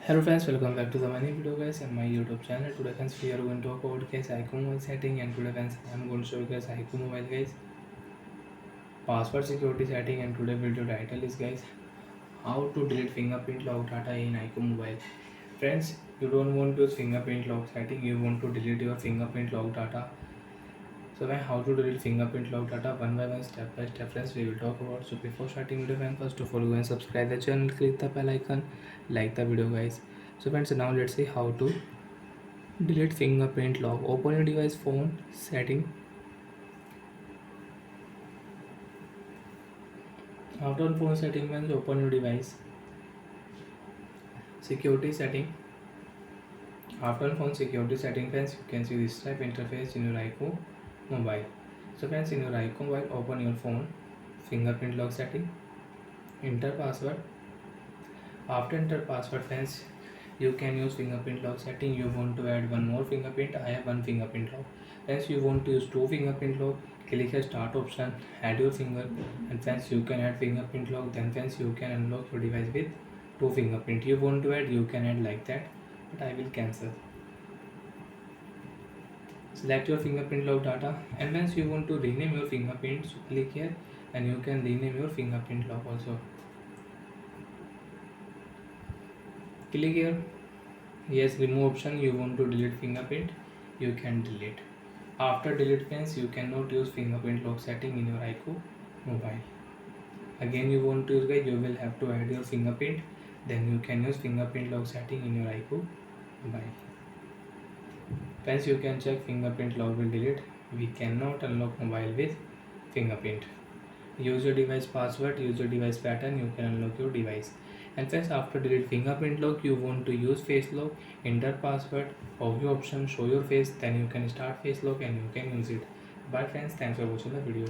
Hello friends, welcome back to the many video guys and my YouTube channel. Today friends we are going to talk about guys iqoo mobile setting, and today friends I am going to show you guys iqoo mobile guys password security setting. And today video title is guys how to delete fingerprint lock data in iqoo mobile. Friends, you don't want to use fingerprint lock setting, you want to delete your fingerprint lock data. So when how to delete fingerprint lock data one by one, step by step friends we will talk about. So before starting video friends, first of all go and subscribe the channel, click the bell icon, like the video guys. So friends, now let's see how to delete fingerprint lock. Open your device phone setting. After phone setting, once open your device security setting. After phone security setting friends, you can see this type interface in your iqoo mobile. So friends, in your iqoo mobile, open your phone fingerprint lock setting, enter password. After enter password friends, you can use fingerprint lock setting. You want to add one more fingerprint, I have one fingerprint lock. Friends, you want to use two fingerprint lock, click the start option, add your finger, and friends you can add fingerprint lock. Then friends you can unlock your device with two fingerprint. You want to add, you can add like that, but I will cancel. Select your fingerprint lock data, and once you want to rename your fingerprint, so click here and you can rename your fingerprint lock also. Click here, yes, remove option. You want to delete fingerprint, you can delete. After delete friends, you cannot use fingerprint lock setting in your iqoo mobile. Again you want to use guys, you will have to add your fingerprint, then you can use fingerprint lock setting in your iqoo mobile. Friends, you can check fingerprint lock will delete. We cannot unlock mobile with fingerprint. Use your device password, use your device pattern, you can unlock your device. And friends, after delete fingerprint lock, you want to use face lock, enter password, overview option, show your face, then you can start face lock and you can use it. Bye friends, thanks for watching the video.